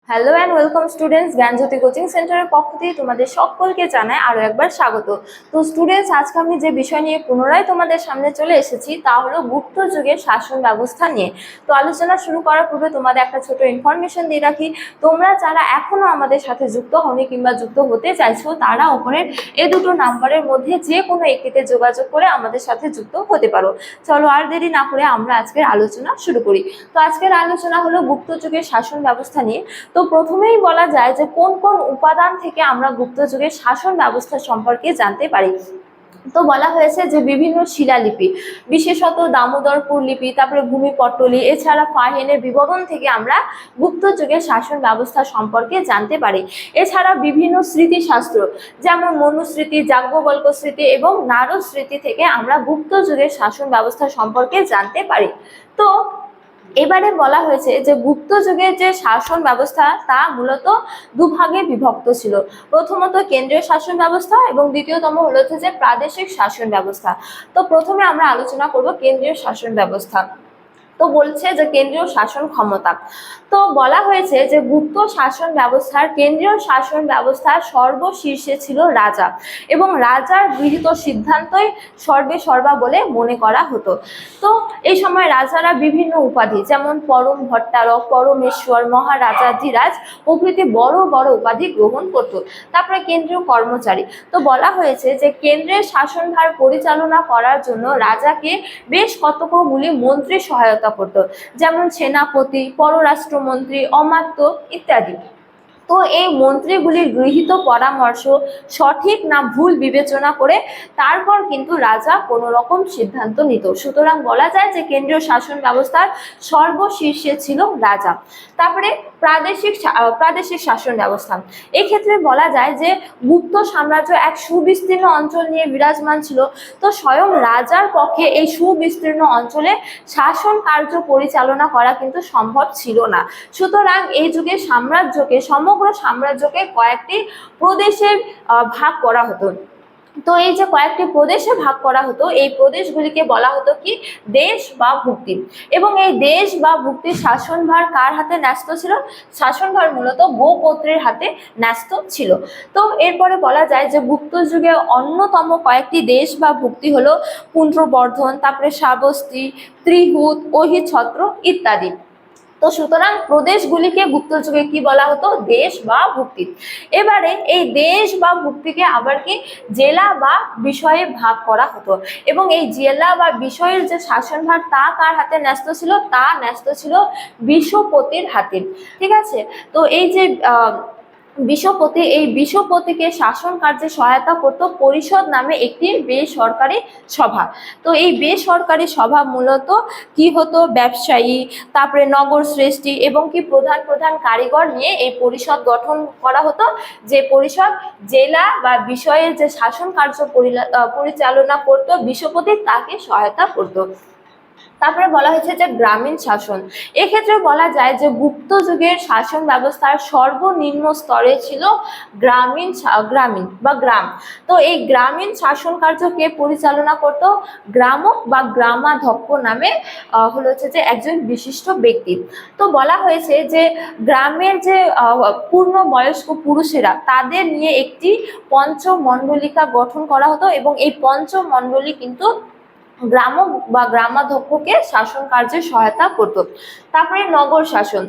Hello and welcome students, Gyanjyoti coaching সেন্টারের পক্ষ থেকে তোমাদের সকলকে জানাই আরও একবার স্বাগত। তো স্টুডেন্টস, আজকে আমি যে বিষয় নিয়ে পুনরায় তোমাদের সামনে চলে এসেছি তা হলো গুপ্ত যুগের শাসন ব্যবস্থা নিয়ে। তো আলোচনা শুরু করার পূর্বে তোমাদের একটা ছোট ইনফরমেশন দিয়ে রাখি। তোমরা যারা এখনো আমাদের সাথে যুক্ত হওনি কিংবা যুক্ত হতে চাইছো তারা ওপরের এই দুটো নাম্বারের মধ্যে যে কোনো একটিতে যোগাযোগ করে আমাদের সাথে যুক্ত হতে পারো। চলো আর দেরি না করে আমরা আজকের আলোচনা শুরু করি। তো আজকের আলোচনা হলো গুপ্ত যুগের শাসন ব্যবস্থা নিয়ে। তো প্রথমেই বলা যায় যে কোন কোন উপাদান থেকে আমরা গুপ্ত যুগের শাসন ব্যবস্থা সম্পর্কে জানতে পারি। তো বলা হয়েছে যে বিভিন্ন শিলালিপি, বিশেষত দামোদরপুর লিপি, তারপরে ভূমিপট্টলি, এছাড়া ফাহিনের বিবরণ থেকে আমরা গুপ্ত যুগের শাসন ব্যবস্থা সম্পর্কে জানতে পারি। এছাড়া বিভিন্ন স্মৃতিশাস্ত্র যেমন মনুস্মৃতি, যাজ্ঞবল্ক্য স্মৃতি এবং নারদ স্মৃতি থেকে আমরা গুপ্ত যুগের শাসন ব্যবস্থা সম্পর্কে জানতে পারি। তো এবারে বলা হয়েছে যে গুপ্ত যুগের যে শাসন ব্যবস্থা তা মূলত দুভাগে বিভক্ত ছিল। প্রথমত কেন্দ্রীয় শাসন ব্যবস্থা এবং দ্বিতীয়তম হলো যে প্রাদেশিক শাসন ব্যবস্থা। তো প্রথমে আমরা আলোচনা করব কেন্দ্রীয় শাসন ব্যবস্থা। তো বলছে যে কেন্দ্রীয় শাসন ক্ষমতা। তো বলা হয়েছে যে গুপ্ত শাসন ব্যবস্থার কেন্দ্রীয় শাসন ব্যবস্থার সর্বশীর্ষে ছিল রাজা এবং রাজার গৃহীত সিদ্ধান্তই সর্বে সর্বা বলে মনে করা হতো। তো এই সময় রাজারা বিভিন্ন উপাধি যেমন পরম ভট্টারক, পরমেশ্বর, মহারাজাধিরাজ প্রভৃতি বড় বড় উপাধি গ্রহণ করত। তারপরে কেন্দ্রীয় কর্মচারী। তো বলা হয়েছে যে কেন্দ্রের শাসনভার পরিচালনা করার জন্য রাজাকে বেশ কতকগুলি মন্ত্রী সহায়তা করত, যেমন সেনাপতি, পররাষ্ট্রমন্ত্রী, অমাত্য ইত্যাদি। তো এই মন্ত্রীগুলির গৃহীত পরামর্শ সঠিক না ভুল বিবেচনা করে তারপর কিন্তু রাজা কোনো রকম সিদ্ধান্ত নিত। সুতরাং বলা যায় যে কেন্দ্রীয় শাসন ব্যবস্থার সর্বশীর্ষে ছিল রাজা। তারপরে প্রাদেশিক শাসন ব্যবস্থা। এক্ষেত্রে বলা যায় যে গুপ্ত সাম্রাজ্য এক সুবিস্তীর্ণ অঞ্চল নিয়ে বিরাজমান ছিল। তো স্বয়ং রাজার পক্ষে এই সুবিস্তীর্ণ অঞ্চলে শাসন কার্য পরিচালনা করা কিন্তু সম্ভব ছিল না। সুতরাং এই যুগে সমগ্র সাম্রাজ্যকে কয়েকটি প্রদেশে ভাগ করা হতো। তো এই যে কয়েকটি প্রদেশে ভাগ করা হতো, এই প্রদেশগুলিকে বলা হতো কি দেশ বা ভুক্তি। এবং এই দেশ বা ভুক্তির শাসনভার কার হাতে ন্যস্ত ছিল? শাসনভার মূলত গোপত্রের হাতে ন্যস্ত ছিল। তো এরপরে বলা যায় যে গুপ্ত যুগে অন্যতম কয়েকটি দেশ বা ভুক্তি হলো পুন্ড্রবর্ধন, তারপরে শ্রাবস্তী, ত্রিহুত, অহিছত্র ইত্যাদি। তো সুতরাং প্রদেশগুলিকে গুপ্ত যুগে কি বলা হতো? দেশ বা ভুক্তি। এবারে এই দেশ বা ভুক্তিকে আবার কি জেলা বা বিষয়ে ভাগ করা হতো এবং এই জেলা বা বিষয়ের যে শাসনভার তা কার হাতে ন্যস্ত ছিল? তা ন্যস্ত ছিল বিশ্বপতির হাতে। ঠিক আছে। তো এই যে বিশ্বপতিকে শাসন কার্যে সহায়তা করত পরিষদ নামে একটি বেসরকারি সভা। তো এই বেসরকারি সভা মূলত কি হতো? ব্যবসায়ী, তারপরে নগর শ্রেষ্ঠী এবং কি প্রধান প্রধান কারিগর নিয়ে এই পরিষদ গঠন করা হতো, যে পরিষদ জেলা বা বিষয়ের যে শাসন কার্য পরিচালনা করত বিশ্বপতি তাকে সহায়তা করত। তারপরে বলা হয়েছে যে গ্রামীণ শাসন। এক্ষেত্রে বলা যায় যে গুপ্ত যুগের শাসন ব্যবস্থার সর্বনিম্ন স্তরে ছিল গ্রামীণ বা গ্রাম। তো এই গ্রামীণ শাসন কার্যকে পরিচালনা করত গ্রামক বা গ্রামাধ্যক্ষ নামে যে একজন বিশিষ্ট ব্যক্তি। তো বলা হয়েছে যে গ্রামের যে পূর্ণবয়স্ক পুরুষেরা তাদের নিয়ে একটি পঞ্চমণ্ডলিকা গঠন করা হতো এবং এই পঞ্চমণ্ডলী কিন্তু গ্রামক বা গ্রামাধ্যক্ষকে শাসন কার্যে সহায়তা করত। তারপরে নগর শাসন।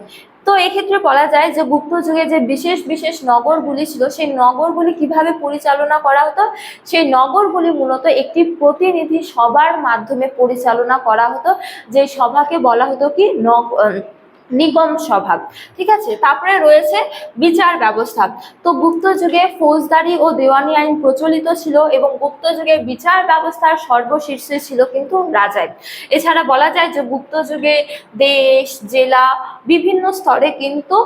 তো এক্ষেত্রে বলা যায় যে গুপ্ত যুগে যে বিশেষ বিশেষ নগরগুলি ছিল সেই নগরগুলি কিভাবে পরিচালনা করা হতো? সেই নগরগুলি মূলত একটি প্রতিনিধি সভার মাধ্যমে পরিচালনা করা হতো, যে সভাকে বলা হতো কি নিগম সভা। ঠিক আছে। তারপরে রয়েছে বিচার ব্যবস্থা। তো গুপ্ত যুগে ফৌজদারি ও দেওয়ানি আইন প্রচলিত ছিল এবং গুপ্ত যুগে বিচার ব্যবস্থার সর্বশীর্ষে ছিল কিন্তু রাজাই। এছাড়া বলা যায় যে গুপ্ত যুগে দেশ, জেলা, বিভিন্ন স্তরে কিন্তু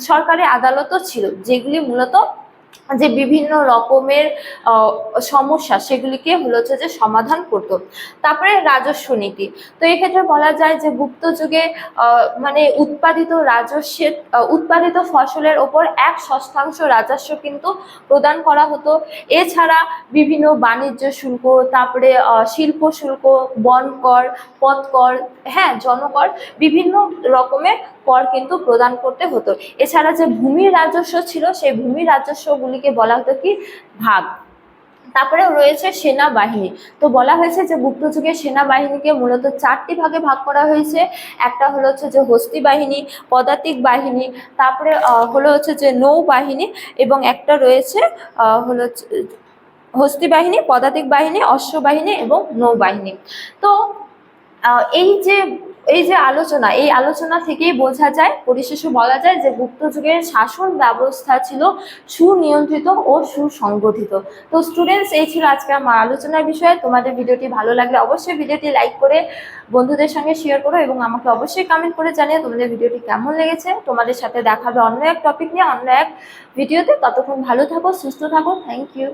সরকারি আদালতও ছিল, যেগুলি মূলত যে বিভিন্ন রকমের সমস্যা সেগুলিকে হলো হচ্ছে যে সমাধান করতো। তারপরে রাজস্ব নীতি। তো এক্ষেত্রে বলা যায় যে গুপ্ত যুগে মানে উৎপাদিত ফসলের ওপর 1/6 রাজস্ব কিন্তু প্রদান করা হতো। এছাড়া বিভিন্ন বাণিজ্য শুল্ক, তারপরে শিল্প শুল্ক, বন কর, পথ কর, হ্যাঁ জনকর, বিভিন্ন রকমের কর কিন্তু প্রদান করতে হতো। এছাড়া যে ভূমি রাজস্ব ছিল সেই ভূমি রাজস্বগুলিকে বলা হতো কি ভাগ। তারপরে রয়েছে সেনাবাহিনী। তো বলা হয়েছে যে গুপ্ত যুগের সেনাবাহিনীকে মূলত 4টি ভাগে ভাগ করা হয়েছে। একটা হলো হচ্ছে যে হস্তি বাহিনী, পদাতিক বাহিনী, তারপরে হলো হচ্ছে যে নৌবাহিনী, এবং একটা রয়েছে হলো হস্তি বাহিনী, পদাতিক বাহিনী, অশ্ববাহিনী এবং নৌবাহিনী। তো এই যে আলোচনা থেকেই বোঝা যায়, পরিশেষে বলা যায় যে গুপ্ত যুগের শাসন ব্যবস্থা ছিল সুনিয়ন্ত্রিত ও সুসংগঠিত। তো স্টুডেন্টস, এই ছিল আজকে আমার আলোচনার বিষয়। তোমাদের ভিডিওটি ভালো লাগলে অবশ্যই ভিডিওটি লাইক করে বন্ধুদের সঙ্গে শেয়ার করো, এবং আমাকে অবশ্যই কমেন্ট করে জানিও তোমাদের ভিডিওটি কেমন লেগেছে। তোমাদের সাথে দেখা হবে অন্য এক টপিক নিয়ে, অন্য এক ভিডিওতে। ততক্ষণ ভালো থাকো, সুস্থ থাকো। Thank you.